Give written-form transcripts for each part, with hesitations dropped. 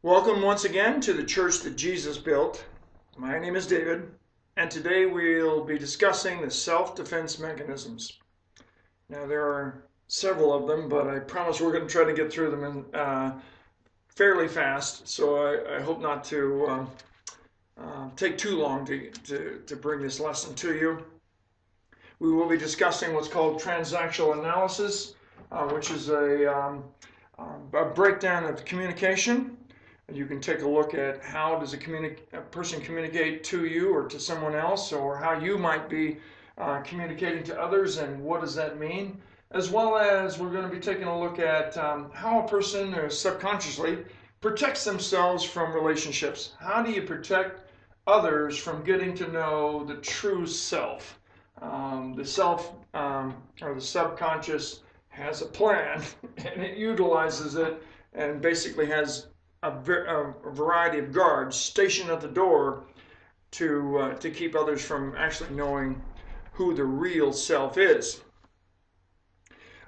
Welcome once again to the church that Jesus built. My name is David, and today we'll be discussing the self-defense mechanisms. Now, there are several of them, but I promise we're going to try to get through them fairly fast, so I hope not to take too long to bring this lesson to you. We will be discussing what's called transactional analysis, which is a breakdown of communication. You can take a look at how does a person communicate to you or to someone else, or how you might be communicating to others, and what does that mean? As well as we're going to be taking a look at how a person subconsciously protects themselves from relationships. How do you protect others from getting to know the true self? The self or the subconscious has a plan and it utilizes it and basically has a variety of guards stationed at the door to keep others from actually knowing who the real self is.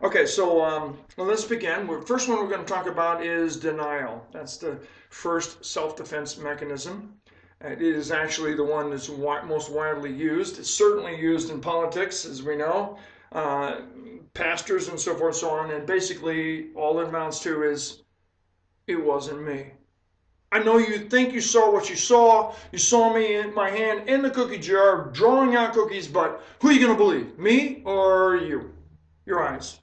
Okay, so let's begin. The first one we're going to talk about is denial. That's the first self-defense mechanism. It is actually the one that's most widely used. It's certainly used in politics, as we know, pastors and so forth, so on. And basically, all it amounts to is, it wasn't me. I know you think you saw what you saw. You saw me in my hand in the cookie jar drawing out cookies, but who are you going to believe? Me or you? Your eyes.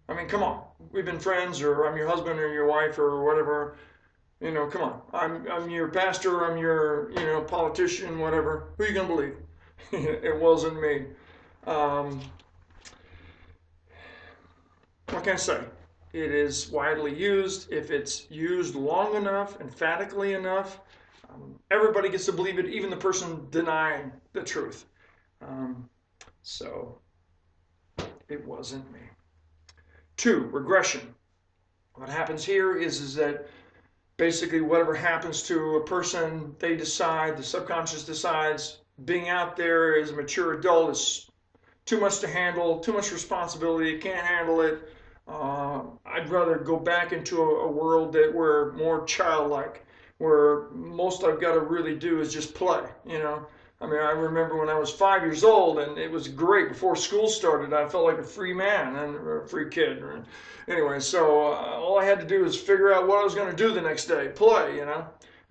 I mean, come on. We've been friends, or I'm your husband or your wife or whatever. You know, come on. I'm your pastor, I'm your, politician, whatever. Who are you going to believe? It wasn't me. What can I say? It is widely used. If it's used long enough, emphatically enough, everybody gets to believe it, even the person denying the truth. So it wasn't me. 2, regression. What happens here is that basically whatever happens to a person, they decide, the subconscious decides, being out there as a mature adult is too much to handle, too much responsibility, can't handle it. I'd rather go back into a world that we're more childlike, where most I've got to really do is just play, I mean, I remember when I was 5 years old, and it was great. Before school started, I felt like a free man and a free kid. Anyway, so all I had to do was figure out what I was going to do the next day, play, And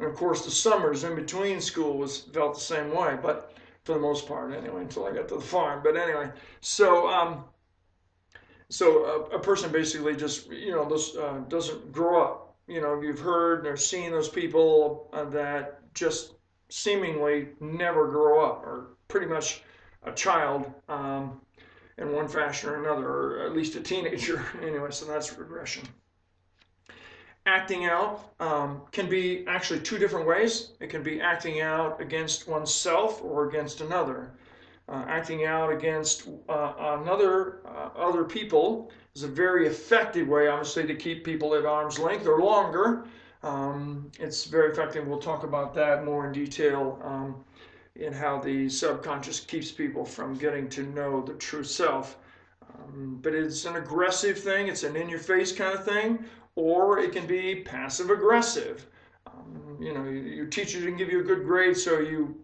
of course, the summers in between school felt the same way, but for the most part, anyway, until I got to the farm. But anyway, so a person basically just, doesn't grow up. You've heard or seen those people that just seemingly never grow up, or pretty much a child in one fashion or another, or at least a teenager. Anyway, so that's regression. Acting out can be actually 2 different ways. It can be acting out against oneself or against another. Acting out against other people is a very effective way, obviously, to keep people at arm's length or longer. It's very effective. We'll talk about that more in detail in how the subconscious keeps people from getting to know the true self. But it's an aggressive thing. It's an in-your-face kind of thing, or it can be passive-aggressive. Your teacher didn't give you a good grade, so you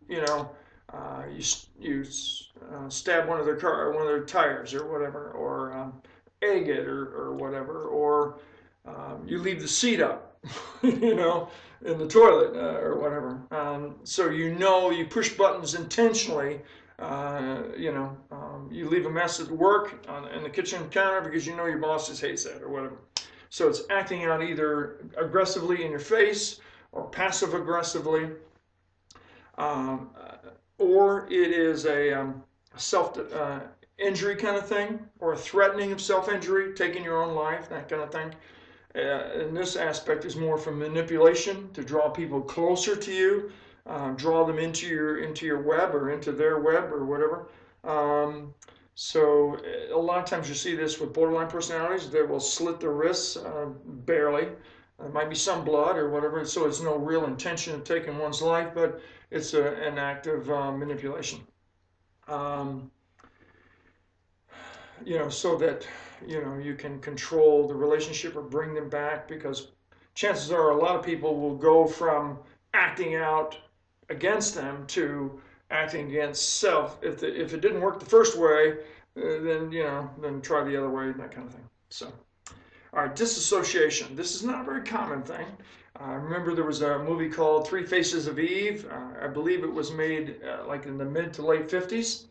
stab one of their tires or whatever, or egg it or whatever, or you leave the seat up, in the toilet or whatever. So you push buttons intentionally. You leave a mess at work in the kitchen counter because your boss just hates that or whatever. So it's acting out either aggressively in your face or passive aggressively. Or it is a self-injury kind of thing, or a threatening of self-injury, taking your own life, that kind of thing. And this aspect is more from manipulation to draw people closer to you, draw them into your web or into their web or whatever. So a lot of times you see this with borderline personalities. They will slit their wrists barely. There might be some blood or whatever, so it's no real intention of taking one's life, but it's an act of manipulation. So that you can control the relationship or bring them back, because chances are a lot of people will go from acting out against them to acting against self. If it didn't work the first way, then try the other way, and that kind of thing. So, all right, disassociation. This is not a very common thing. I remember there was a movie called Three Faces of Eve. I believe it was made like in the mid to late 50s.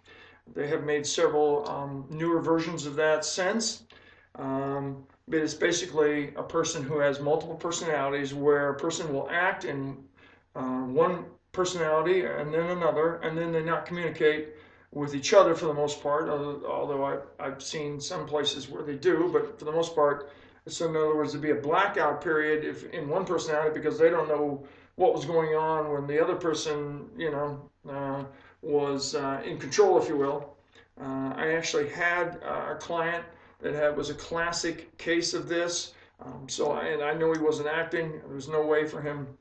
They have made several newer versions of that since. But it's basically a person who has multiple personalities, where a person will act in one personality and then another, and then they not communicate with each other for the most part, although I've seen some places where they do, but for the most part, so in other words, it'd be a blackout period if in one personality, because they don't know what was going on when the other person, was in control, if you will. I actually had a client that was a classic case of this. And I know he wasn't acting. There was no way for him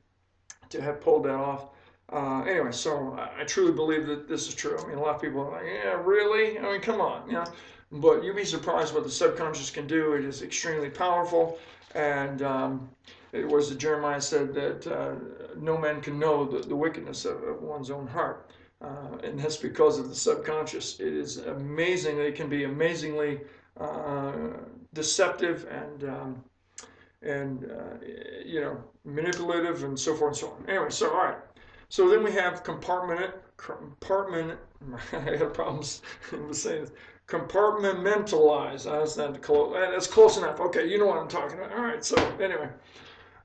to have pulled that off. Anyway, so I truly believe that this is true. I mean, a lot of people are like, yeah, really? I mean, come on, But you'd be surprised what the subconscious can do. It is extremely powerful. And it was that Jeremiah said that no man can know the wickedness of one's own heart. And that's because of the subconscious. It is amazingly, it can be amazingly deceptive and manipulative and so forth and so on. Anyway, so all right. So then we have compartment. I had problems with saying this. Compartmentalize. That's close enough. Okay, you know what I'm talking about. All right. So anyway.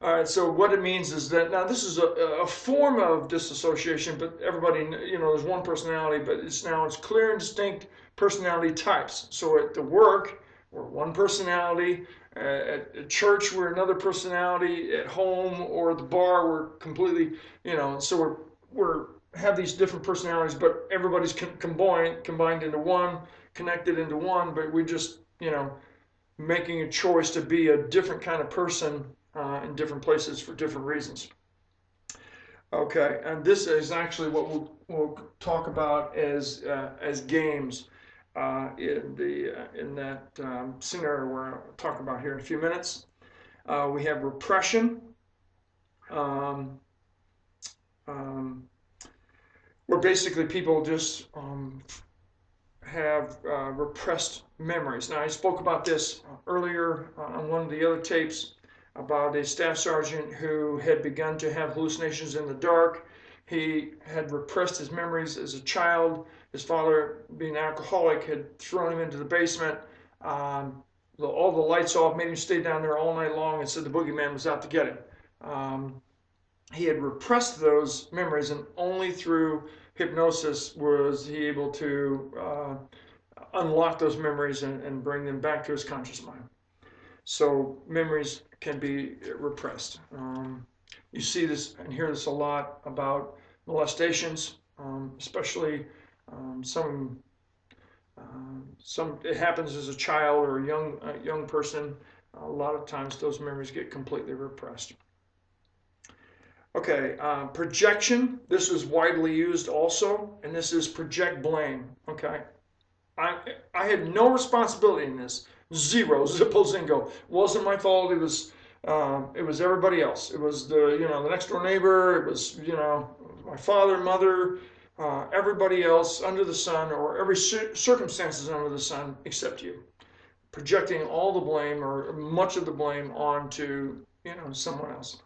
All right, so what it means is that now this is a form of disassociation, but everybody, there's one personality, but it's clear and distinct personality types. So at the work, we're one personality. At church, we're another personality. At home or at the bar, we're completely, so we're have these different personalities, but everybody's combined into one, connected into one, but we're just, making a choice to be a different kind of person in different places for different reasons. Okay, and this is actually what we'll talk about as games in that scenario where I'll talk about here in a few minutes. We have repression, where basically people just have repressed memories. Now, I spoke about this earlier on one of the other tapes about a staff sergeant who had begun to have hallucinations in the dark. He had repressed his memories as a child. His father, being an alcoholic, had thrown him into the basement. All the lights off, made him stay down there all night long, and said the boogeyman was out to get him. He had repressed those memories, and only through hypnosis was he able to unlock those memories and bring them back to his conscious mind. So memories can be repressed. You see this and hear this a lot about molestations, especially some. It happens as a child or a young person. A lot of times those memories get completely repressed. Okay, projection. This is widely used also, and this is project blame. Okay, I had no responsibility in this. Zero, zippo zingo. Wasn't my fault. It was everybody else. It was the next door neighbor. It was my father, mother, everybody else under the sun, or every circumstances under the sun except you. Projecting all the blame or much of the blame onto someone else.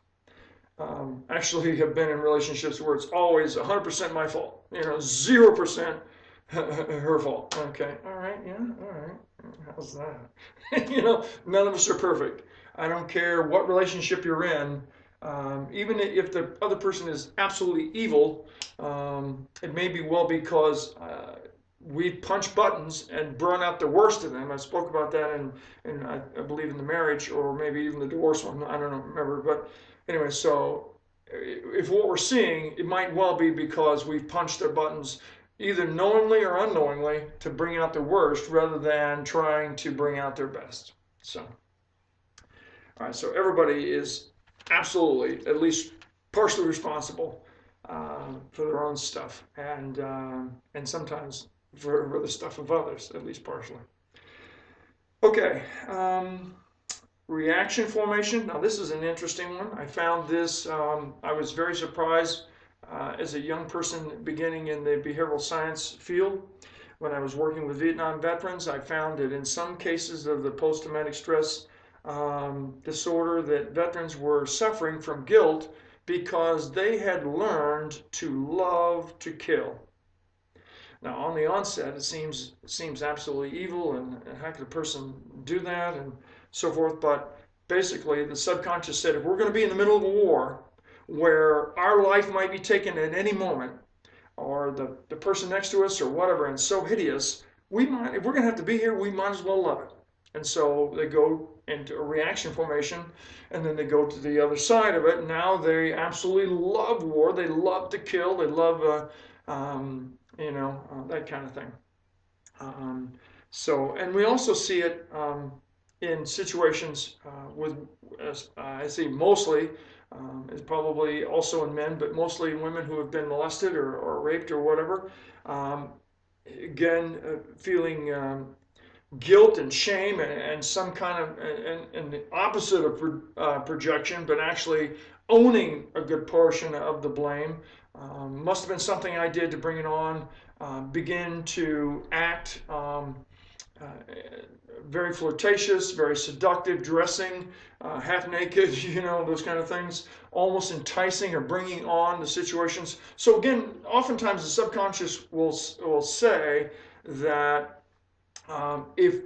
Actually, have been in relationships where it's always 100% my fault. 0% her fault. Okay, all right, yeah, all right. How's that? None of us are perfect. I don't care what relationship you're in. Even if the other person is absolutely evil, it may be well because we punch buttons and burn out the worst of them. I spoke about that in I believe in the marriage, or maybe even the divorce one. I don't remember, but anyway, so if what we're seeing, it might well be because we've punched their buttons either knowingly or unknowingly to bring out their worst rather than trying to bring out their best. So, all right, so everybody is absolutely at least partially responsible for their own stuff, and sometimes for the stuff of others, at least partially. Okay, reaction formation. Now this is an interesting one. I found this, I was very surprised as a young person beginning in the behavioral science field. When I was working with Vietnam veterans, I found that in some cases of the post-traumatic stress disorder that veterans were suffering from guilt because they had learned to love to kill. Now, on the onset, it seems absolutely evil, and how could a person do that, and so forth. But basically, the subconscious said, if we're going to be in the middle of a war where our life might be taken at any moment, or the person next to us, or whatever, and so hideous, if we're going to have to be here, we might as well love it. And so they go into a reaction formation, and then they go to the other side of it. Now they absolutely love war. They love to kill. They love that kind of thing. And we also see it in situations with, I see mostly, it's probably also in men, but mostly in women who have been molested or raped or whatever. Feeling guilt and shame and some kind of, and the opposite of projection, but actually owning a good portion of the blame. Must have been something I did to bring it on. Begin to act very flirtatious, very seductive, dressing half naked, those kind of things, almost enticing or bringing on the situations. So again, oftentimes the subconscious will say that if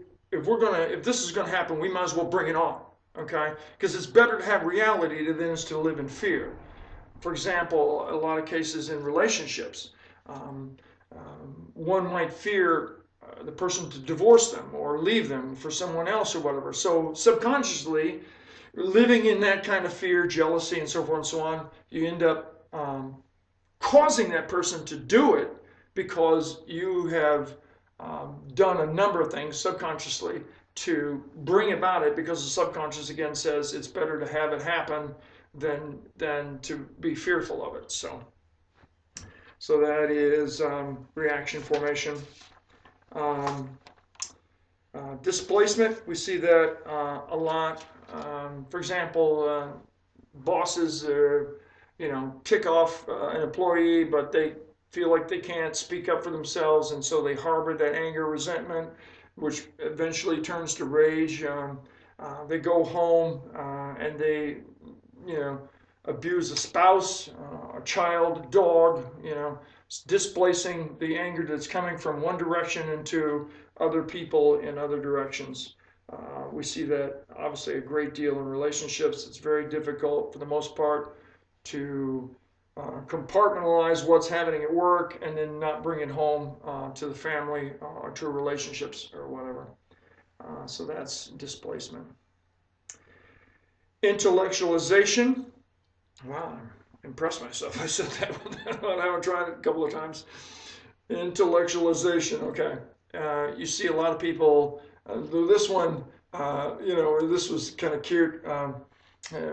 this is going to happen, we might as well bring it on, okay? Because it's better to have reality than it is to live in fear. For example, a lot of cases in relationships, one might fear the person to divorce them or leave them for someone else or whatever. So subconsciously, living in that kind of fear, jealousy, and so forth and so on, you end up causing that person to do it because you have done a number of things subconsciously to bring about it, because the subconscious again says it's better to have it happen than to be fearful of it. So that is reaction formation. Displacement, we see that a lot. For example, bosses tick off an employee, but they feel like they can't speak up for themselves, and so they harbor that anger, resentment, which eventually turns to rage. They go home and they abuse a spouse, a child, a dog, displacing the anger that's coming from one direction into other people in other directions. We see that obviously a great deal in relationships. It's very difficult for the most part to compartmentalize what's happening at work and then not bring it home to the family or to relationships or whatever. So that's displacement. Intellectualization. Wow, I impressed myself. I said that one. I haven't tried it a couple of times. Intellectualization, okay. You see a lot of people, this one, this was kind of cute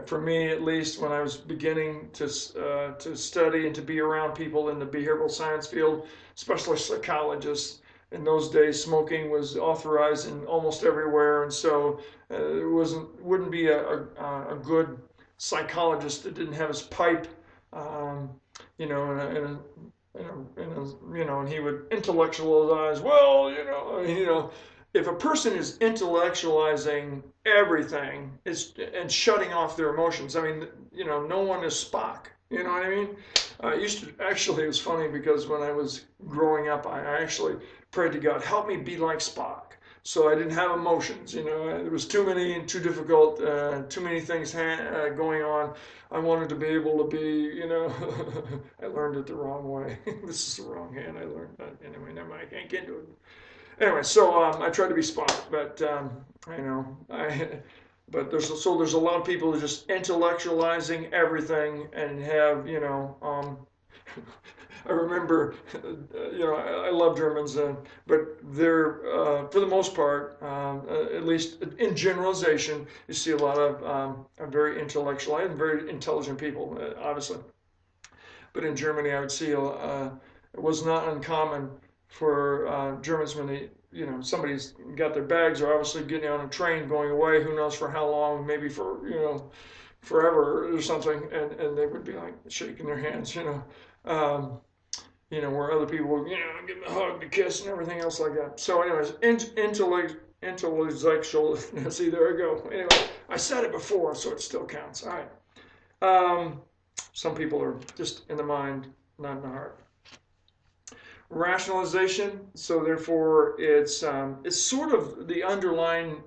for me, at least, when I was beginning to study and to be around people in the behavioral science field, especially psychologists. In those days, smoking was authorized in almost everywhere, and so it wouldn't be a good psychologist that didn't have his pipe, and he would intellectualize. Well, if a person is intellectualizing everything and shutting off their emotions, I mean, no one is Spock. You know what I mean? It was funny because when I was growing up, I actually prayed to God, help me be like Spock. So I didn't have emotions, There was too difficult, too many things going on. I wanted to be able to be, I learned it the wrong way. This is the wrong hand. I learned that. Anyway, never mind. I can't get into it. Anyway, so I tried to be Spock, but but there's a lot of people who are just intellectualizing everything and have, I remember, I love Germans, but they're, for the most part, at least in generalization, you see a lot of very intellectual and very intelligent people, obviously. But in Germany, I would see it was not uncommon for Germans when they somebody's got their bags, are obviously getting on a train going away, who knows for how long, maybe for, forever or something, and they would be like shaking their hands, um, where other people would, give them a hug, a kiss, and everything else like that. So, anyways, intellectual. See, there I go. Anyway, I said it before, so it still counts. All right. Some people are just in the mind, not in the heart. Rationalization. So therefore, it's sort of the underlining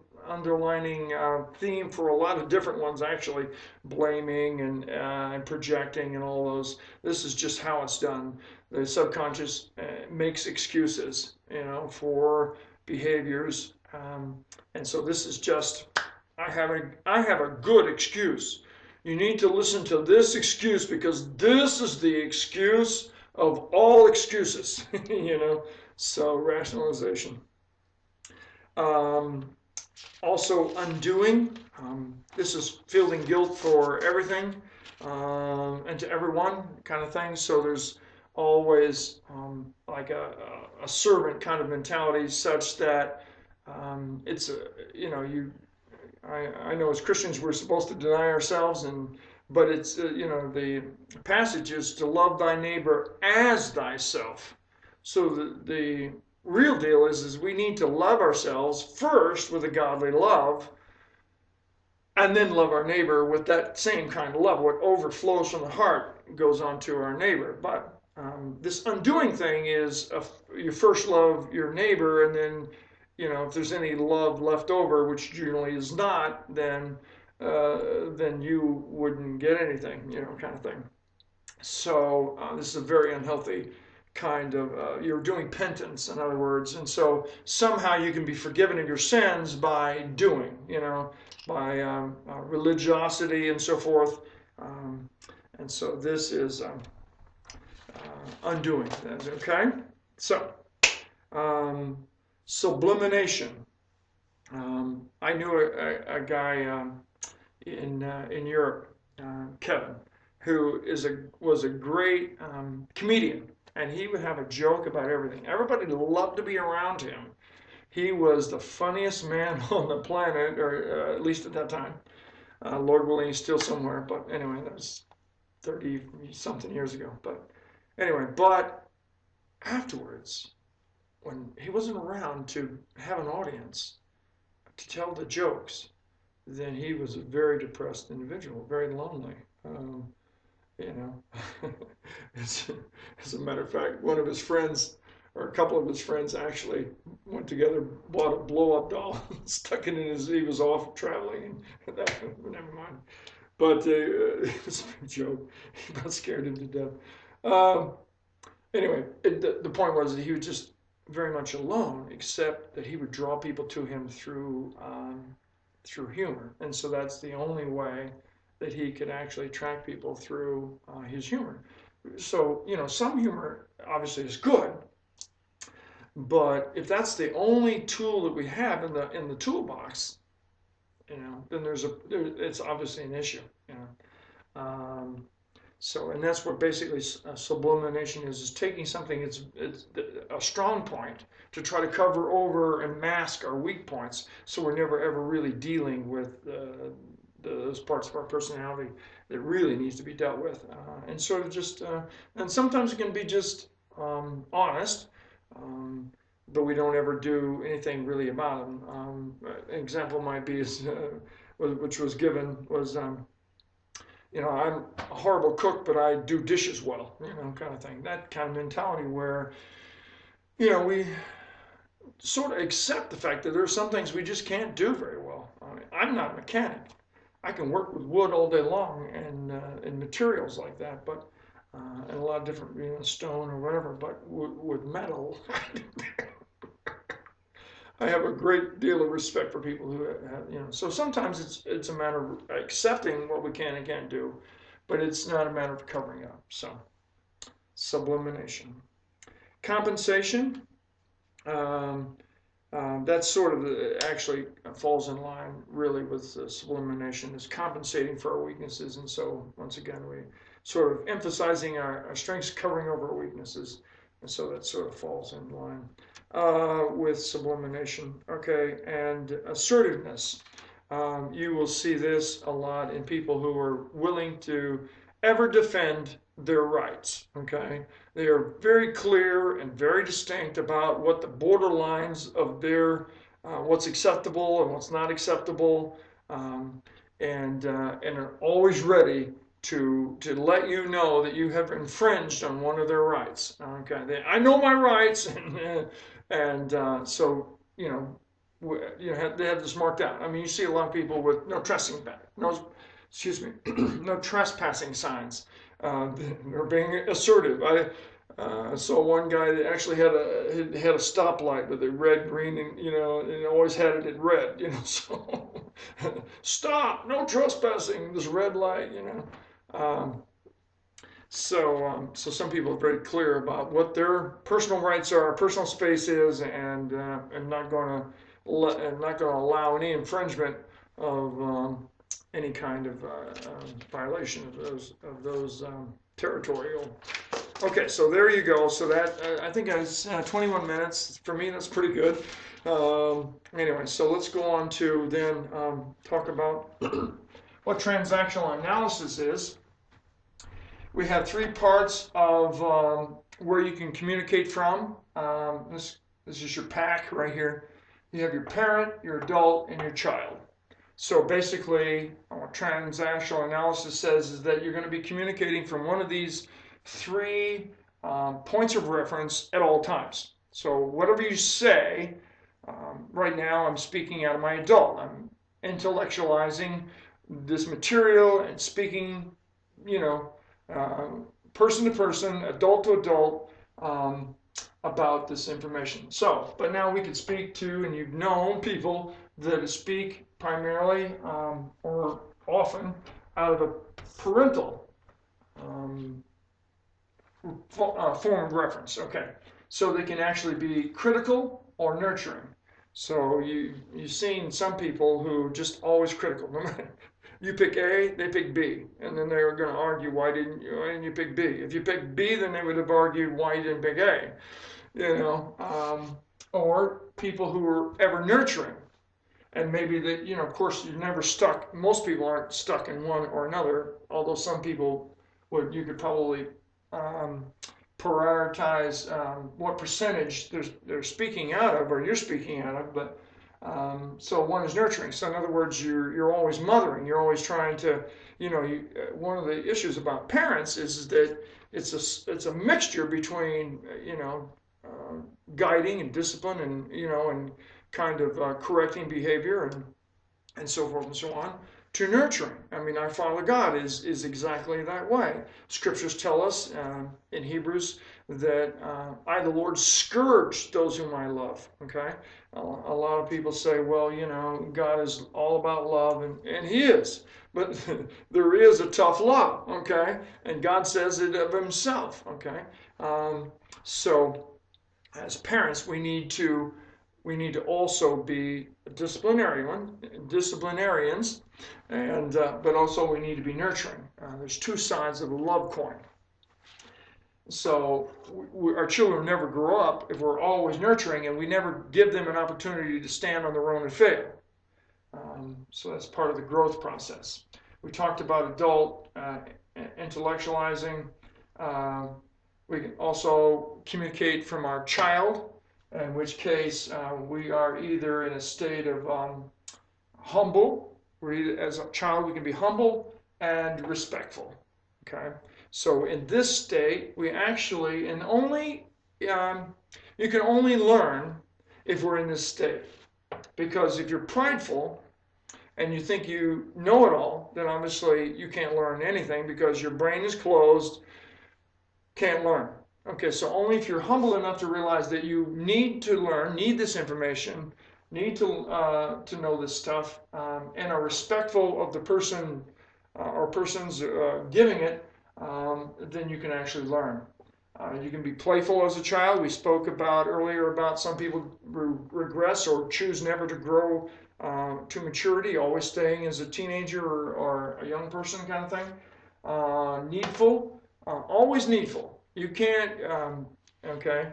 theme for a lot of different ones, actually. Blaming and projecting and all those. This is just how it's done. The subconscious makes excuses, for behaviors, and so this is just, I have a good excuse. You need to listen to this excuse because this is the excuse of all excuses, So rationalization. Also undoing. This is feeling guilt for everything and to everyone kind of thing. So there's always like a servant kind of mentality, such that it's I know as Christians we're supposed to deny ourselves, but it's the passage is to love thy neighbor as thyself. So the real deal is we need to love ourselves first with a godly love, and then love our neighbor with that same kind of love. What overflows from the heart goes on to our neighbor. But this undoing thing is you first love your neighbor, and then if there's any love left over, which generally is not, then you wouldn't get anything, kind of thing. So this is a very unhealthy kind of, you're doing penance, in other words, and so somehow you can be forgiven of your sins by doing, by religiosity and so forth, and so this is undoing, okay? So, sublimation. I knew a guy in Europe, Kevin, who was a great comedian, and he would have a joke about everything. Everybody loved to be around him. He was the funniest man on the planet, or at least at that time. Lord willing, he's still somewhere, but anyway, that was 30-something years ago. But anyway, but afterwards, when he wasn't around to have an audience, to tell the jokes, then he was a very depressed individual, very lonely. As a matter of fact, one of his friends, or a couple of his friends, actually went together, bought a blow-up doll, stuck it in his. He was off traveling, and that, never mind. But it was a joke. He about scared him to death. Anyway, the point was that he was just very much alone, except that he would draw people to him through humor, and so that's the only way that he could actually attract people, through his humor. So some humor obviously is good, but if that's the only tool that we have in the toolbox, then it's obviously an issue. So, and that's what basically sublimation is taking something, it's a strong point, to try to cover over and mask our weak points, so we're never ever really dealing with those parts of our personality that really needs to be dealt with, and sort of just, and sometimes it can be just honest, but we don't ever do anything really about them. An example might be, which was given, was, I'm a horrible cook, but I do dishes well, kind of thing. That kind of mentality where, we sort of accept the fact that there are some things we just can't do very well. I'm not a mechanic. I can work with wood all day long and materials like that, but and a lot of different, stone or whatever, but with metal, I have a great deal of respect for people who have, so sometimes it's a matter of accepting what we can and can't do, but it's not a matter of covering up. So, sublimation. Compensation, that's sort of actually falls in line really with sublimation, is compensating for our weaknesses. And so once again, we sort of emphasizing our strengths, covering over our weaknesses. And so that sort of falls in line with sublimation. Okay, and assertiveness. You will see this a lot in people who are willing to ever defend their rights. Okay, they are very clear and very distinct about what the borderlines of their what's acceptable and what's not acceptable, and are always ready to let you know that you have infringed on one of their rights. Okay, I know my rights, and so they have this marked out. I mean, you see a lot of people with no trespassing no trespassing signs. They're being assertive. I saw one guy that actually had a stoplight with a red, green, and always had it in red. So stop, no trespassing. This red light. So some people are very clear about what their personal rights are, personal space is, and not going to allow any infringement of any kind of violation of those territorial. Okay, so there you go. So that I think it's 21 minutes. For me, that's pretty good. Anyway, so let's go on to then talk about what transactional analysis is. We have three parts of where you can communicate from. This is your pack right here. You have your parent, your adult, and your child. So basically, what transactional analysis says is that you're going to be communicating from one of these three points of reference at all times. So whatever you say, right now I'm speaking out of my adult. I'm intellectualizing this material and speaking, person to person, adult to adult, about this information. So, but now we can speak to, and you've known people that speak primarily or often out of a parental form of reference. Okay, so they can actually be critical or nurturing. So you've seen some people who just always critical. You pick A, they pick B, and then they're going to argue why didn't you pick B? If you picked B, then they would have argued why you didn't pick A. Or people who are ever nurturing, and maybe that of course you're never stuck. Most people aren't stuck in one or another, although some people would. You could probably prioritize what percentage they're speaking out of, or you're speaking out of, but. So one is nurturing. So in other words, you're always mothering. You're always trying to, one of the issues about parents is that it's a mixture between, guiding and discipline and, and kind of correcting behavior and so forth and so on, to nurturing. I mean, our Father God is exactly that way. Scriptures tell us in Hebrews that I, the Lord, scourge those whom I love. Okay? A lot of people say, well, God is all about love, and He is. But there is a tough love, okay? And God says it of Himself, okay? So as parents, we need to also be disciplinarians, and but also we need to be nurturing. There's two sides of the love coin. So our children never grow up if we're always nurturing and we never give them an opportunity to stand on their own and fail. So that's part of the growth process. We talked about adult intellectualizing. We can also communicate from our child, in which case we are either in a state of humble. As a child, we can be humble and respectful. Okay. So in this state, we actually, and only, you can only learn if we're in this state. Because if you're prideful and you think you know it all, then obviously you can't learn anything because your brain is closed, can't learn. Okay, so only if you're humble enough to realize that you need to learn, need this information, need to know this stuff, and are respectful of the person or persons giving it, then you can actually learn. You can be playful as a child. We spoke about earlier about some people regress or choose never to grow to maturity, always staying as a teenager or a young person kind of thing. Needful, always needful. You can't Okay.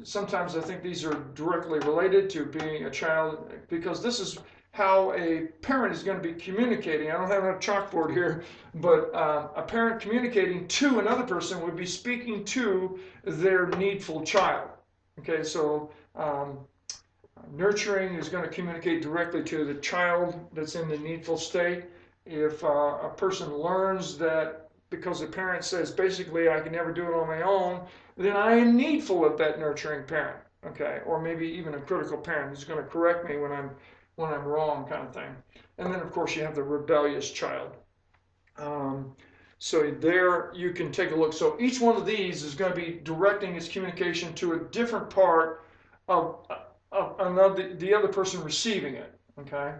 Sometimes I think these are directly related to being a child, because this is how a parent is going to be communicating. I don't have a chalkboard here, but a parent communicating to another person would be speaking to their needful child. Okay, so nurturing is going to communicate directly to the child that's in the needful state. If a person learns that because the parent says basically I can never do it on my own, then I am needful of that nurturing parent. Okay, or maybe even a critical parent who's going to correct me when I'm wrong, kind of thing. And then of course you have the rebellious child. So there you can take a look. So each one of these is going to be directing its communication to a different part of the other person receiving it. Okay.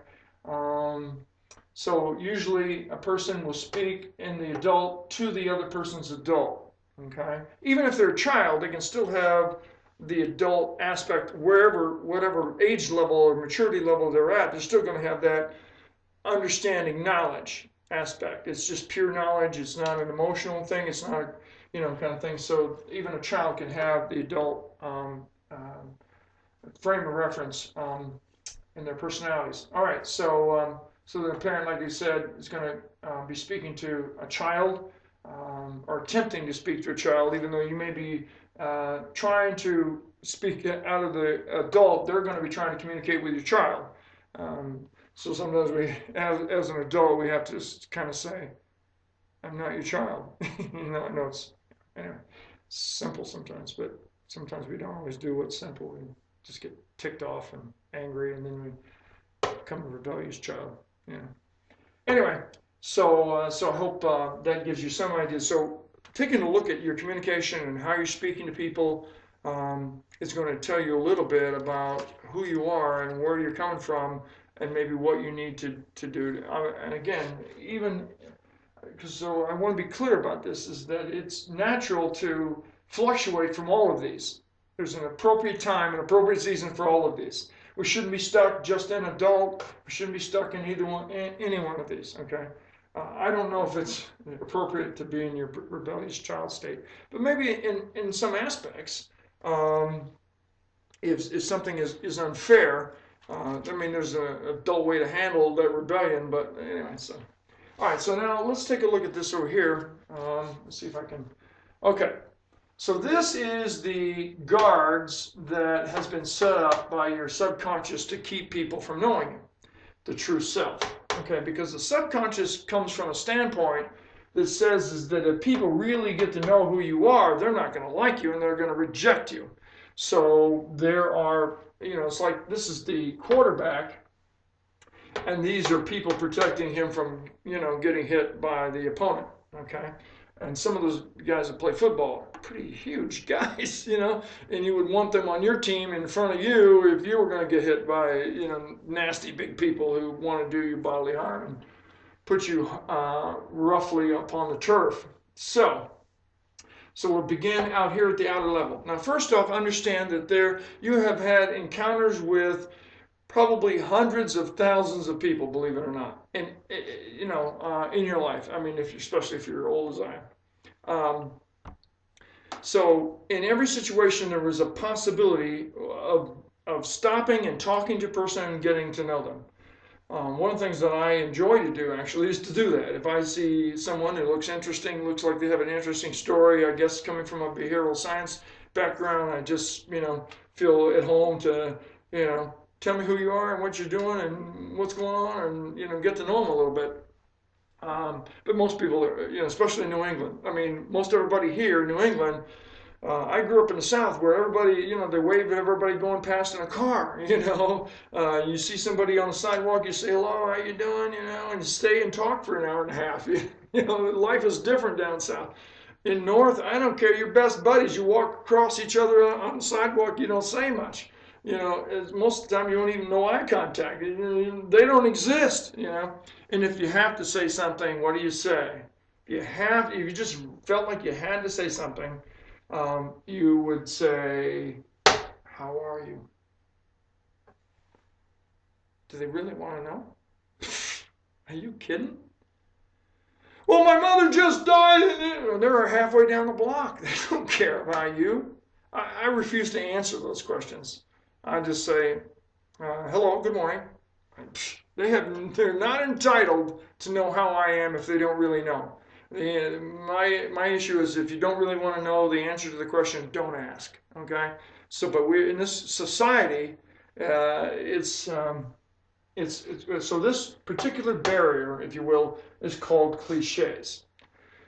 So usually a person will speak in the adult to the other person's adult. Okay. Even if they're a child, they can still have the adult aspect whatever age level or maturity level they're at. They're still going to have that understanding, knowledge aspect. It's just pure knowledge. It's not an emotional thing. It's not, kind of thing. So even a child can have the adult frame of reference in their personalities. All right, so the parent, like you said, is going to be speaking to a child, or attempting to speak to a child, even though you may be trying to speak out of the adult. They're going to be trying to communicate with your child. So sometimes as an adult, we have to just kind of say, "I'm not your child." I know it's anyway simple sometimes, but sometimes we don't always do what's simple. We just get ticked off and angry, and then we become a rebellious child. Anyway, so I hope that gives you some idea. So taking a look at your communication and how you're speaking to people is going to tell you a little bit about who you are and where you're coming from, and maybe what you need to do. And again, even because, so I want to be clear about this, is that it's natural to fluctuate from all of these. There's an appropriate time, an appropriate season for all of these. We shouldn't be stuck just in adult. We shouldn't be stuck in any one of these. Okay. I don't know if it's appropriate to be in your rebellious child state, but maybe in some aspects, if something is unfair, there's an adult way to handle that rebellion. But anyway, so all right. So now let's take a look at this over here. Let's see if I can. Okay. So this is the guards that has been set up by your subconscious to keep people from knowing you, the true self. Okay, because the subconscious comes from a standpoint that says is that if people really get to know who you are, they're not going to like you and they're going to reject you. So there are, it's like this is the quarterback, and these are people protecting him from, getting hit by the opponent. Okay. And some of those guys that play football are pretty huge guys, and you would want them on your team in front of you if you were going to get hit by, nasty big people who want to do you bodily harm and put you roughly upon the turf. So we'll begin out here at the outer level. Now, first off, understand that you have had encounters with probably hundreds of thousands of people, believe it or not, in your life. I mean, especially if you're old as I am. So in every situation, there was a possibility of stopping and talking to a person and getting to know them. One of the things that I enjoy to do, actually, is to do that. If I see someone who looks interesting, looks like they have an interesting story, I guess coming from a behavioral science background, I just, feel at home to, tell me who you are and what you're doing and what's going on, and get to know them a little bit. But most people, especially in New England, most everybody here in New England, I grew up in the South where everybody, they wave at everybody going past in a car, you see somebody on the sidewalk, you say, hello, how you doing, and you stay and talk for an hour and a half. Life is different down South. In North, I don't care, your best buddies, you walk across each other on the sidewalk, you don't say much. Most of the time you don't even know eye contact. They don't exist, And if you have to say something, what do you say? If you just felt like you had to say something, you would say, how are you? Do they really want to know? Are you kidding? Well, my mother just died. They're halfway down the block. They don't care about you. I refuse to answer those questions. I just say, hello, good morning. They're not entitled to know how I am if they don't really know. My issue is if you don't really want to know the answer to the question, don't ask. Okay. So, but we're in this society. So this particular barrier, if you will, is called cliches.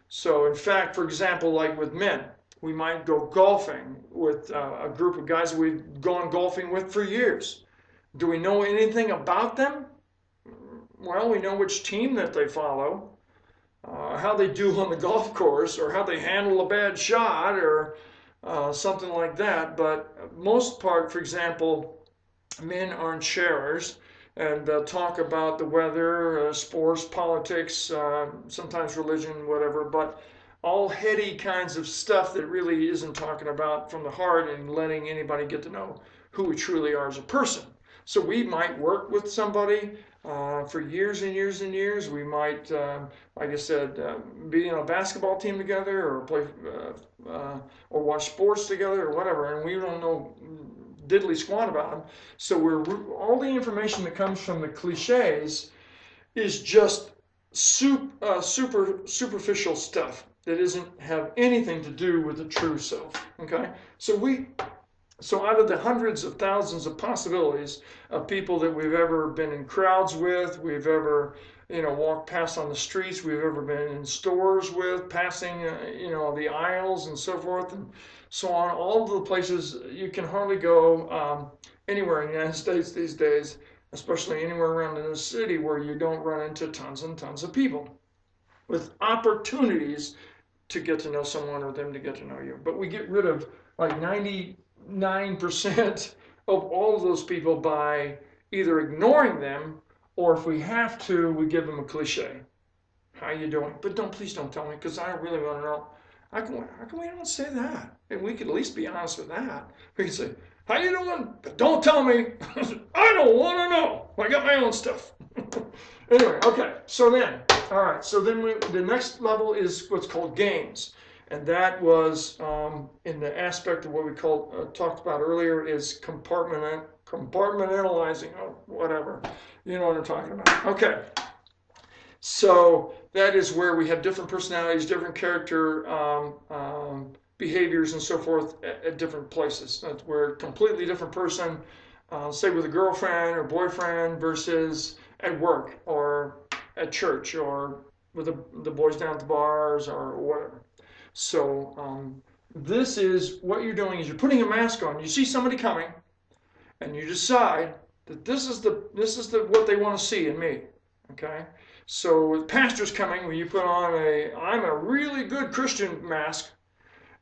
So in fact, for example, like with men, we might go golfing with a group of guys that we've gone golfing with for years. Do we know anything about them? Well, we know which team that they follow, how they do on the golf course, or how they handle a bad shot, or something like that. But most part, for example, men aren't sharers, and they'll talk about the weather, sports, politics, sometimes religion, whatever, but all heady kinds of stuff that really isn't talking about from the heart and letting anybody get to know who we truly are as a person. So we might work with somebody for years and years and years. We might, like I said, be on a basketball team together, or play, or watch sports together, or whatever, and we don't know diddly squat about them. So all the information that comes from the cliches is just superficial stuff that doesn't have anything to do with the true self. Okay, so out of the hundreds of thousands of possibilities of people that we've ever been in crowds with, we've ever walked past on the streets, we've ever been in stores with, passing the aisles and so forth and so on, all of the places you can hardly go anywhere in the United States these days, especially anywhere around in the city, where you don't run into tons and tons of people with opportunities to get to know someone or them to get to know you. But we get rid of like 99% of all of those people by either ignoring them, or if we have to, we give them a cliche. How you doing? But please don't tell me, because I really want to know. How come we don't say that? And we could at least be honest with that. We could say, how you doing? But don't tell me. I don't want to know. I got my own stuff. Anyway, okay. So then, all right. So then the next level is what's called games. And that was in the aspect of what we talked about earlier is compartmentalizing, or whatever. You know what I'm talking about. Okay. So that is where we have different personalities, different character behaviors, and so forth at different places. We're a completely different person, say with a girlfriend or boyfriend, versus at work or at church or with the boys down at the bars or whatever. So this is what you're doing is you're putting a mask on. You see somebody coming, and you decide that this is what they want to see in me. Okay. So with pastors coming, when you put on I'm a really good Christian mask,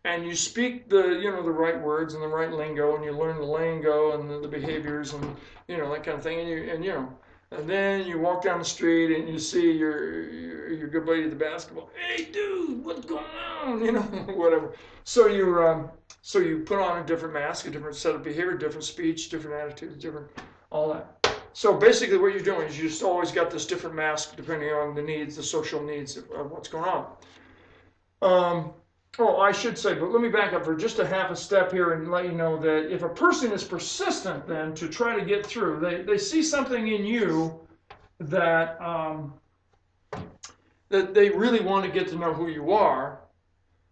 and you speak the right words and the right lingo, and you learn the lingo and the behaviors and that kind of thing, and then you walk down the street and you see your good buddy at the basketball. Hey, dude, what's going on? Whatever. So you put on a different mask, a different set of behavior, different speech, different attitudes, different all that. So basically what you're doing is you just always got this different mask depending on the needs, the social needs of what's going on. I should say, but let me back up for just a half a step here and let you know that if a person is persistent then to try to get through, they see something in you that that they really want to get to know who you are.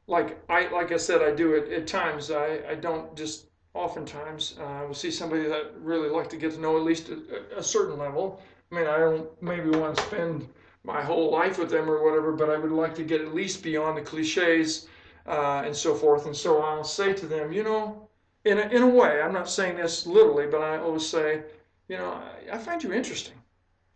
Like I said, I do it at times. I don't just oftentimes will see somebody that really like to get to know at least a certain level. I mean, I don't maybe want to spend my whole life with them or whatever, but I would like to get at least beyond the cliches and so forth. And so I'll say to them, in a way, I'm not saying this literally, but I always say, I find you interesting,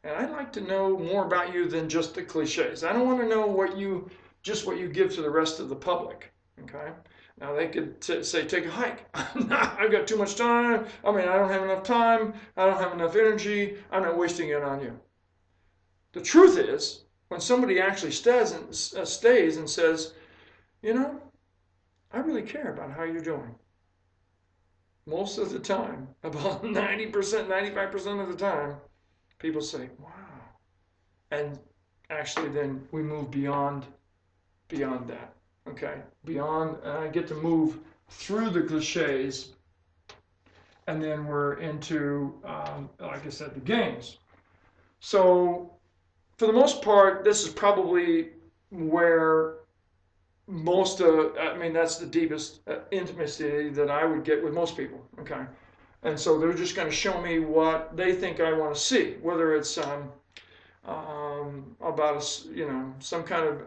and I'd like to know more about you than just the cliches. I don't want to know what you give to the rest of the public. Okay. Now they could say, take a hike. I've got too much time. I mean, I don't have enough time. I don't have enough energy. I'm not wasting it on you. The truth is, when somebody actually stays and says, I really care about how you're doing. Most of the time, about 90%, 95% of the time, people say, wow. And actually then we move beyond that. Okay, beyond, I get to move through the cliches, and then we're into, like I said, the games. So for the most part, this is probably where most of, I mean, that's the deepest intimacy that I would get with most people, okay? And so they're just going to show me what they think I want to see, whether it's about, some kind of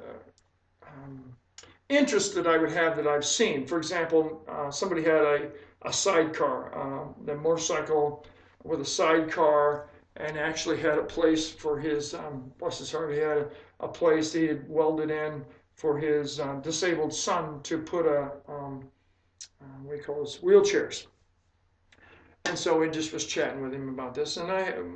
interest that I would have that I've seen. For example, somebody had a sidecar, the motorcycle with a sidecar, and actually had a place for his, bless his heart, he had a place he had welded in for his disabled son to put what do you call this, wheelchairs. And so we just was chatting with him about this, and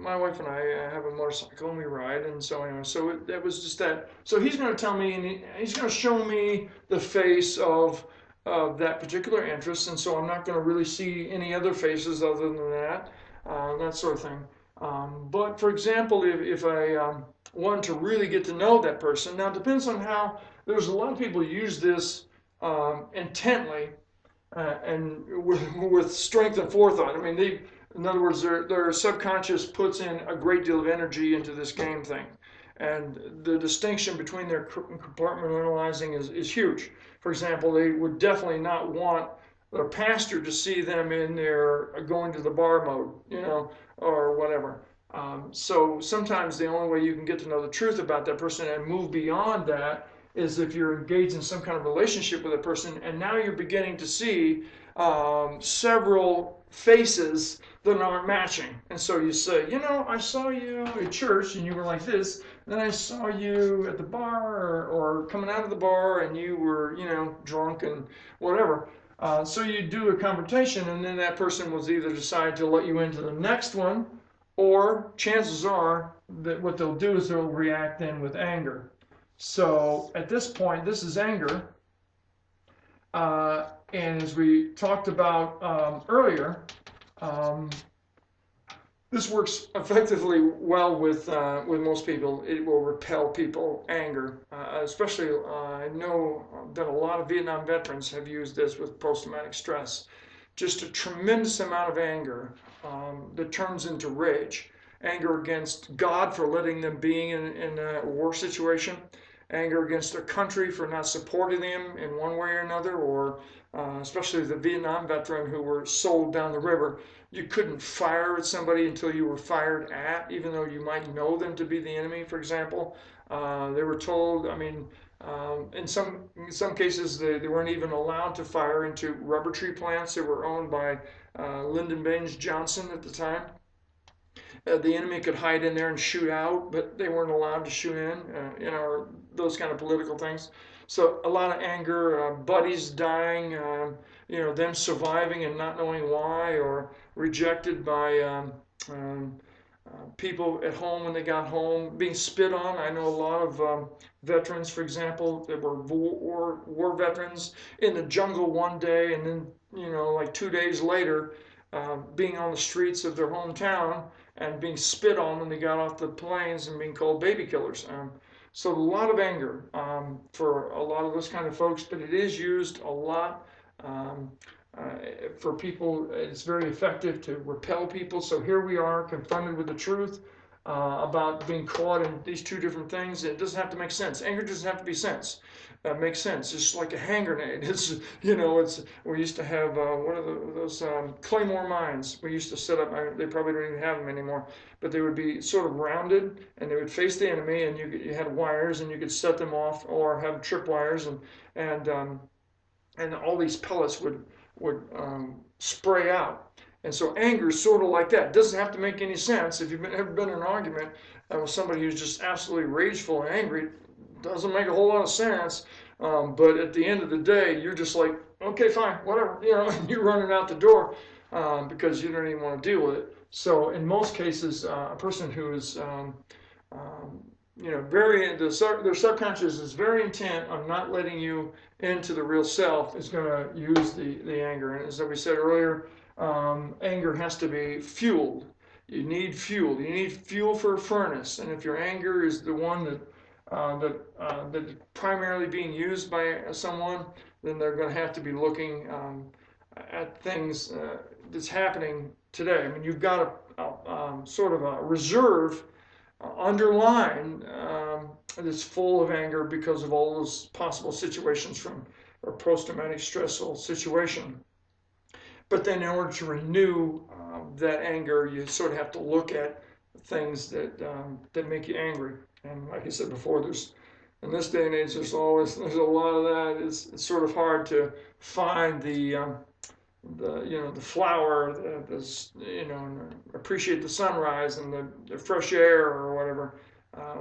my wife and I have a motorcycle and we ride, and so anyway, so that was just that. So he's going to tell me, and he's going to show me the face of that particular interest, and so I'm not going to really see any other faces other than that sort of thing. But for example, if I want to really get to know that person, now it depends on how. There's a lot of people use this intently. And with strength and forethought. I mean, in other words, their subconscious puts in a great deal of energy into this game thing. And the distinction between their compartmentalizing is huge. For example, they would definitely not want their pastor to see them in their going to the bar mode, or whatever. So sometimes the only way you can get to know the truth about that person and move beyond that is if you're engaged in some kind of relationship with a person, and now you're beginning to see several faces that aren't matching. And so you say, I saw you at church and you were like this, then I saw you at the bar or coming out of the bar and you were, drunk and whatever. So you do a confrontation, and then that person will either decide to let you into the next one, or chances are that what they'll do is they'll react then with anger. So at this point, this is anger. And as we talked about earlier, this works effectively well with most people. It will repel people, anger. Especially, I know that a lot of Vietnam veterans have used this with post-traumatic stress. Just a tremendous amount of anger that turns into rage. Anger against God for letting them be in a war situation. Anger against their country for not supporting them in one way or another, or especially the Vietnam veteran who were sold down the river. You couldn't fire at somebody until you were fired at, even though you might know them to be the enemy, for example. They were told, in some cases, they weren't even allowed to fire into rubber tree plants that were owned by Lyndon Baines Johnson at the time. The enemy could hide in there and shoot out, but they weren't allowed to shoot in, or those kind of political things. So a lot of anger, buddies dying, them surviving and not knowing why, or rejected by people at home when they got home, being spit on. I know a lot of veterans, for example, that were war veterans in the jungle one day, and then, like 2 days later, being on the streets of their hometown and being spit on when they got off the planes and being called baby killers. So a lot of anger for a lot of those kind of folks, but it is used a lot for people. It's very effective to repel people. So here we are confronted with the truth about being caught in these two different things. It doesn't have to make sense. Anger doesn't have to be sense. Makes sense. It's like a hand grenade. We used to have one of those claymore mines. We used to set up. They probably don't even have them anymore, but they would be sort of rounded, and they would face the enemy, and you had wires, and you could set them off, or have trip wires, and all these pellets would spray out. And so anger is sort of like that. It doesn't have to make any sense. If you've ever been in an argument with somebody who's just absolutely rageful and angry, it doesn't make a whole lot of sense. But at the end of the day, you're just like, okay, fine, whatever. You're running out the door because you don't even want to deal with it. So in most cases, a person who is their subconscious is very intent on not letting you into the real self, is going to use the anger. And as we said earlier, anger has to be fueled. You need fuel. You need fuel for a furnace. And if your anger is the one that that is primarily being used by someone, then they're going to have to be looking at things that's happening today. I mean, you've got sort of a reserve underline that's full of anger because of all those possible situations from a post-traumatic stressful situation. But then in order to renew that anger, you sort of have to look at things that make you angry. And like I said before, in this day and age, there's a lot of that. It's sort of hard to find the flower, and appreciate the sunrise and the fresh air or whatever.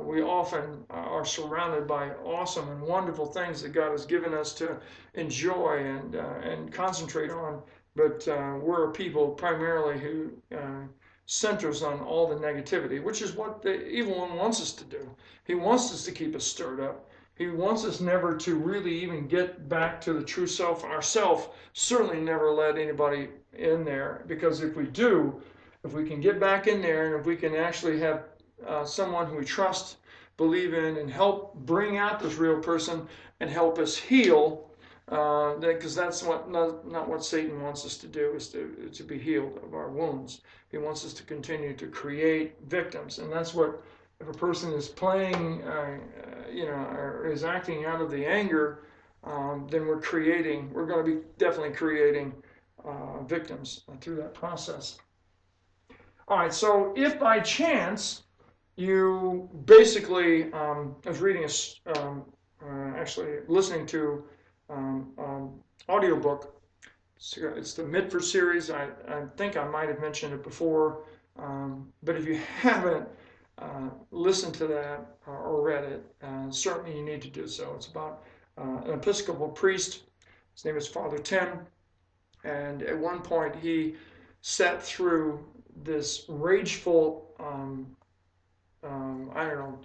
We often are surrounded by awesome and wonderful things that God has given us to enjoy and concentrate on. But we're a people primarily who centers on all the negativity, which is what the evil one wants us to do. He wants us to keep us stirred up. He wants us never to really even get back to the true self ourselves. Certainly never let anybody in there, because if we do, if we can get back in there and if we can actually have someone who we trust, believe in, and help bring out this real person and help us heal, because that's not what Satan wants us to do, is to be healed of our wounds. He wants us to continue to create victims, and that's what, if a person is playing, or is acting out of the anger, then we're going to be definitely creating victims through that process. All right, so if by chance you basically, I was reading actually listening to audiobook. It's the Mitford series. I think I might have mentioned it before, but if you haven't listened to that or read it, certainly you need to do so. It's about an Episcopal priest. His name is Father Tim, and at one point he sat through this rageful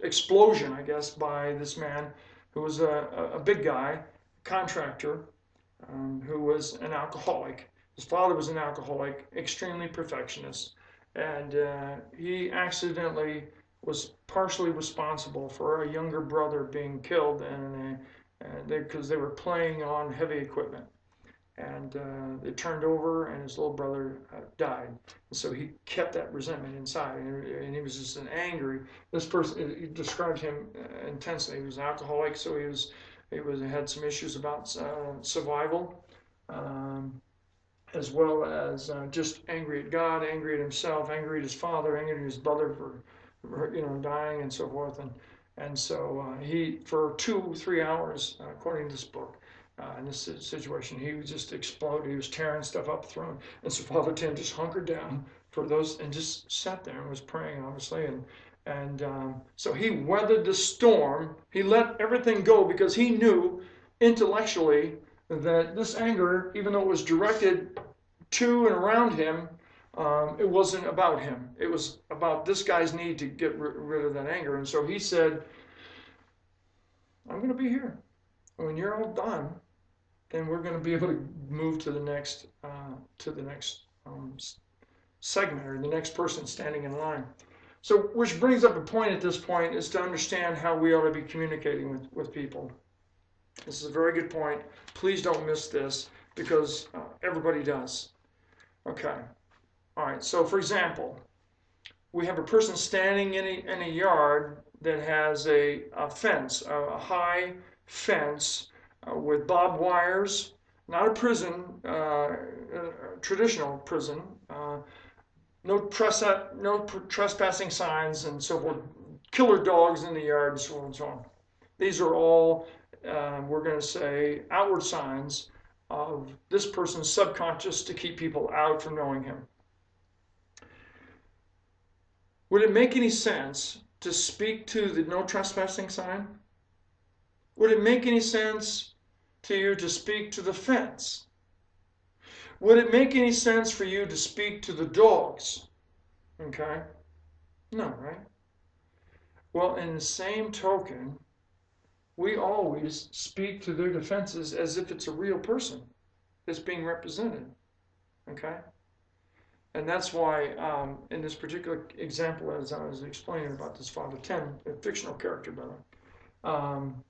explosion, I guess, by this man who was a big guy, contractor, who was an alcoholic. His father was an alcoholic, extremely perfectionist, and he accidentally was partially responsible for a younger brother being killed, because they were playing on heavy equipment. And it turned over, and his little brother died. And so he kept that resentment inside, and he was just an angry. This person, he described him intensely. He was an alcoholic, so he had some issues about survival, as well as just angry at God, angry at himself, angry at his father, angry at his brother for dying, and so forth. And so he, for 2-3 hours, according to this book, in this situation, he would just explode. He was tearing stuff up, throwing. And so Father Tim just hunkered down for those and just sat there and was praying, obviously. And so he weathered the storm. He let everything go because he knew intellectually that this anger, even though it was directed to and around him, it wasn't about him. It was about this guy's need to get rid of that anger. And so he said, I'm going to be here. When you're all done, then we're going to be able to move to the next segment, or the next person standing in line. So, which brings up a point at this point, is to understand how we ought to be communicating with people. This is a very good point. Please don't miss this, because everybody does. Okay. All right. So, for example, we have a person standing in a yard that has a fence, a high fence with barbed wires, not a prison, traditional prison, no trespassing signs and so forth, killer dogs in the yard, and so on and so on. These are all, we're going to say, outward signs of this person's subconscious to keep people out from knowing him. Would it make any sense to speak to the no trespassing sign? Would it make any sense to you to speak to the fence? Would it make any sense for you to speak to the dogs? Okay? No, right? Well, in the same token, we always speak to their defenses as if it's a real person that's being represented. Okay? And that's why, in this particular example, as I was explaining about this Father Tim, a fictional character, by the way, Um,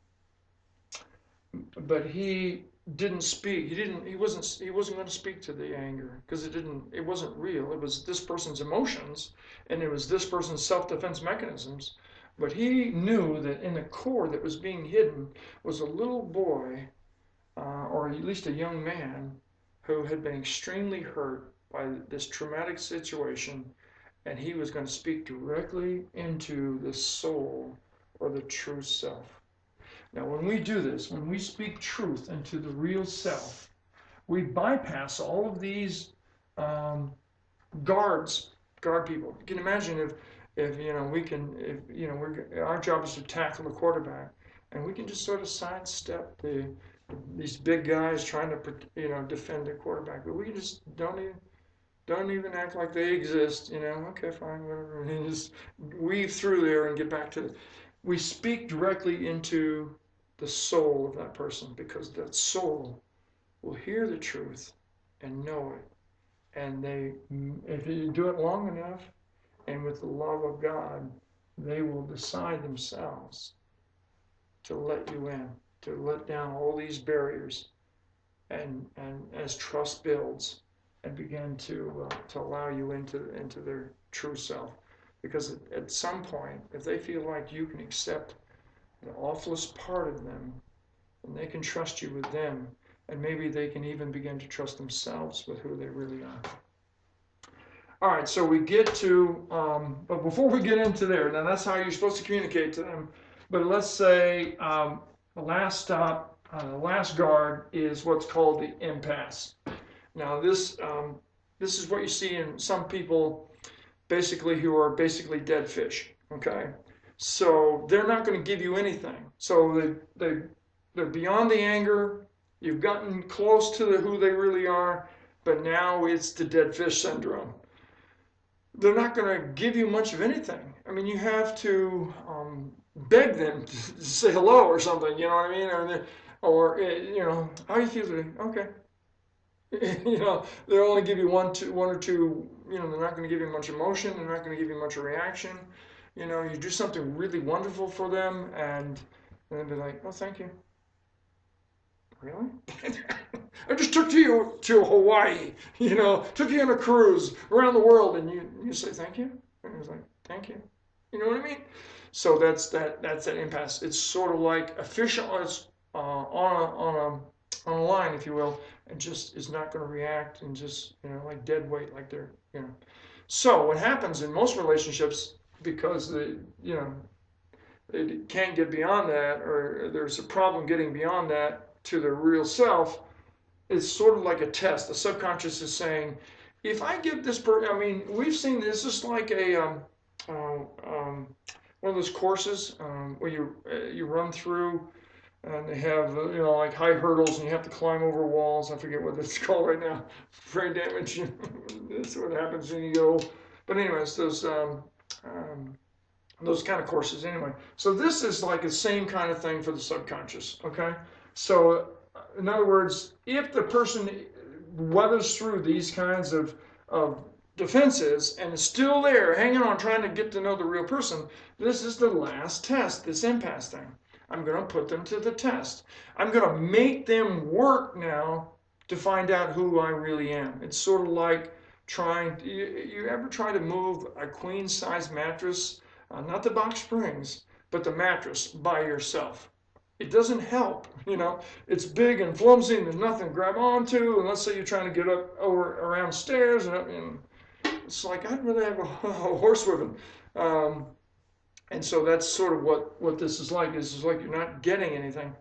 but he didn't speak. He wasn't going to speak to the anger because it wasn't real. It was this person's emotions and it was this person's self-defense mechanisms. But he knew that in the core that was being hidden was a little boy, or at least a young man, who had been extremely hurt by this traumatic situation, and he was going to speak directly into the soul or the true self. Now, when we do this, when we speak truth into the real self, we bypass all of these um, guard people. You can imagine if our job is to tackle the quarterback, and we can just sort of sidestep these big guys trying to defend the quarterback, but we just don't even act like they exist. Okay, fine, whatever, and just weave through there and get back to it. We speak directly into the soul of that person, because that soul will hear the truth and know it. And if you do it long enough and with the love of God, they will decide themselves to let you in, to let down all these barriers, and as trust builds and begin to allow you into their true self. Because at some point, if they feel like you can accept the awfulest part of them, and they can trust you with them, and maybe they can even begin to trust themselves with who they really are. All right, so we get to, but before we get into there, now that's how you're supposed to communicate to them. But let's say the last stop, the last guard is what's called the impasse. Now this is what you see in some people, basically, who are basically dead fish. Okay, so they're not going to give you anything. So they're beyond the anger. You've gotten close to who they really are, but now it's the dead fish syndrome. They're not going to give you much of anything. I mean, you have to beg them to say hello or something. You know what I mean? Or how you feel today? Okay. They'll only give you one or two. They're not going to give you much emotion. They're not going to give you much of reaction. You do something really wonderful for them, and they'll be like, "Oh, thank you." Really? I just took you to Hawaii, took you on a cruise around the world, and you say thank you? And he was like, thank you. You know what I mean? So that's that impasse. It's sort of like a fish on a line, if you will, and just is not going to react, and just like dead weight, like they're So what happens in most relationships, because they can't get beyond that, or there's a problem getting beyond that to their real self, it's sort of like a test. The subconscious is saying, if I give this person, we've seen this is like a one of those courses where you run through, and they have like high hurdles, and you have to climb over walls. I forget what it's called right now. Brain damage. That's what happens when you go. But anyways, those kind of courses anyway. So this is like the same kind of thing for the subconscious. Okay. So, in other words, if the person weathers through these kinds of defenses and is still there, hanging on, trying to get to know the real person, this is the last test, this impasse thing. I'm going to put them to the test. I'm going to make them work now to find out who I really am. It's sort of like you ever try to move a queen-size mattress, not the box springs, but the mattress by yourself? It doesn't help, It's big and flimsy, and there's nothing to grab onto. And let's say you're trying to get up around stairs, and it's like, I'd rather have a horse whipping. And so that's sort of what this is like. This is like you're not getting anything,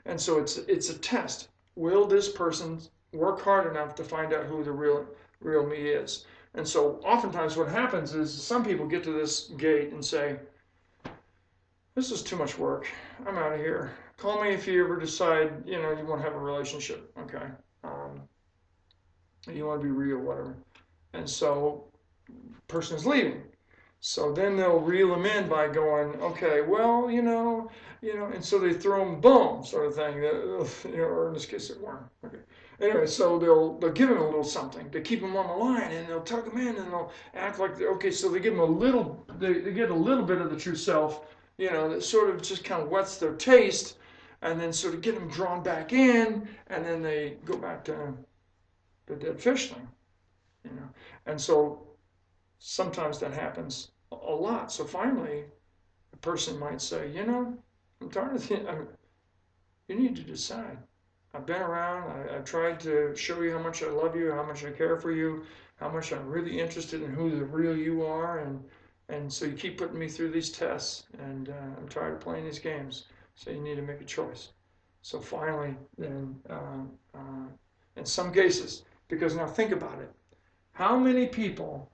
and so it's a test. Will this person work hard enough to find out who the real me is? And so oftentimes what happens is some people get to this gate and say, this is too much work. I'm out of here. Call me if you ever decide, you want to have a relationship, okay? You want to be real, whatever. And so, person is leaving. So then they'll reel them in by going, okay, well, and so they throw them, boom, sort of thing, or in this case, it weren't. Okay. Anyway, so they'll give them a little something to keep them on the line, and they'll tug them in, and they'll act like, okay, so they give them they get a little bit of the true self, that sort of just kind of whets their taste, and then sort of get them drawn back in, and then they go back to the dead fish thing, And so sometimes that happens a lot. So finally, a person might say, I'm tired of it. You need to decide. I've been around. I've tried to show you how much I love you, how much I care for you, how much I'm really interested in who the real you are, and so you keep putting me through these tests, and I'm tired of playing these games. So you need to make a choice. So finally, then, in some cases, because now think about it, how many people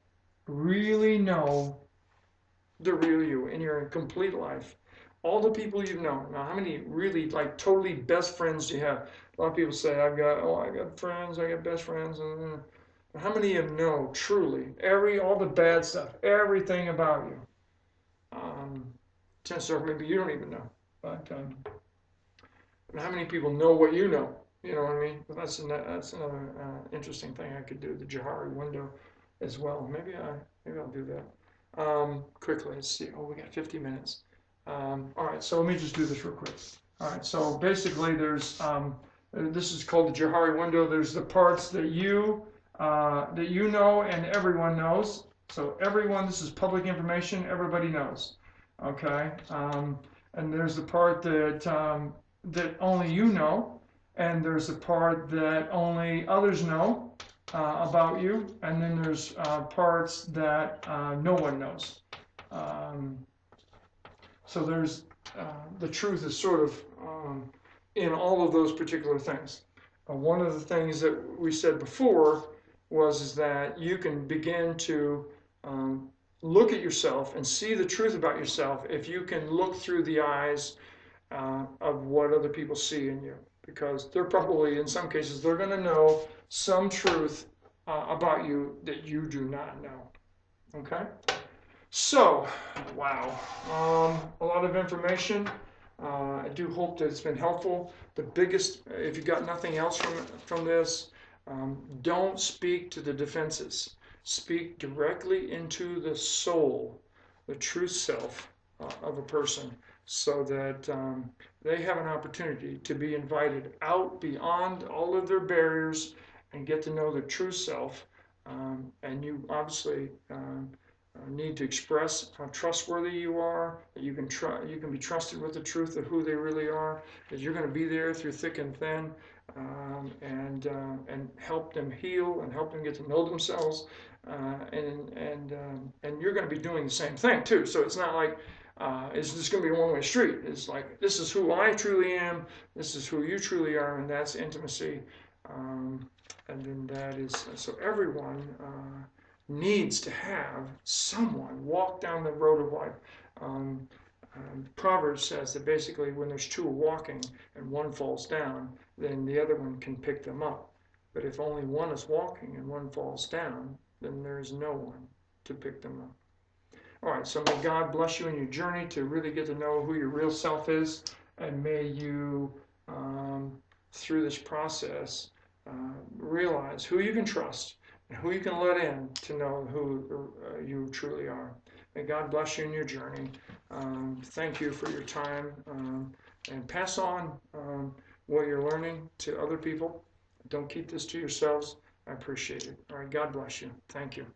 really know the real you in your complete life? All the people you've known. Now, how many really like totally best friends do you have? A lot of people say, I got friends, I got best friends. How many of you know truly all the bad stuff, everything about you? Chances are maybe you don't even know. But how many people know what you know? You know what I mean? That's another interesting thing I could do, the Johari window as well. Maybe I'll do that. Quickly, let's see. Oh, we got 50 minutes. All right, so let me just do this real quick. All right, so basically there's, this is called the Johari window. There's the parts that you know and everyone knows. So everyone, this is public information, everybody knows. Okay, and there's the part that only you know, and there's the part that only others know about you, and then there's parts that no one knows. So there's the truth is sort of in all of those particular things. One of the things that we said before is that you can begin to look at yourself and see the truth about yourself if you can look through the eyes of what other people see in you. Because they're probably, in some cases, they're going to know some truth about you that you do not know. Okay? So, wow, a lot of information. I do hope that it's been helpful. The biggest, if you got nothing else from this, don't speak to the defenses. Speak directly into the soul, the true self of a person, so that they have an opportunity to be invited out beyond all of their barriers and get to know their true self. And you obviously need to express how trustworthy you are, that you can be trusted with the truth of who they really are, that you're going to be there through thick and thin, and help them heal and help them get to know themselves, and you're going to be doing the same thing too. So it's not like it's just going to be a one-way street. It's like, this is who I truly am, this is who you truly are, and that's intimacy. And then that is, so everyone needs to have someone walk down the road of life. Proverbs says that basically when there's two walking and one falls down, then the other one can pick them up. But if only one is walking and one falls down, then there is no one to pick them up. All right, so may God bless you in your journey to really get to know who your real self is, and may you, through this process, realize who you can trust and who you can let in to know who you truly are. May God bless you in your journey. Thank you for your time, and pass on what you're learning to other people. Don't keep this to yourselves. I appreciate it. All right, God bless you. Thank you.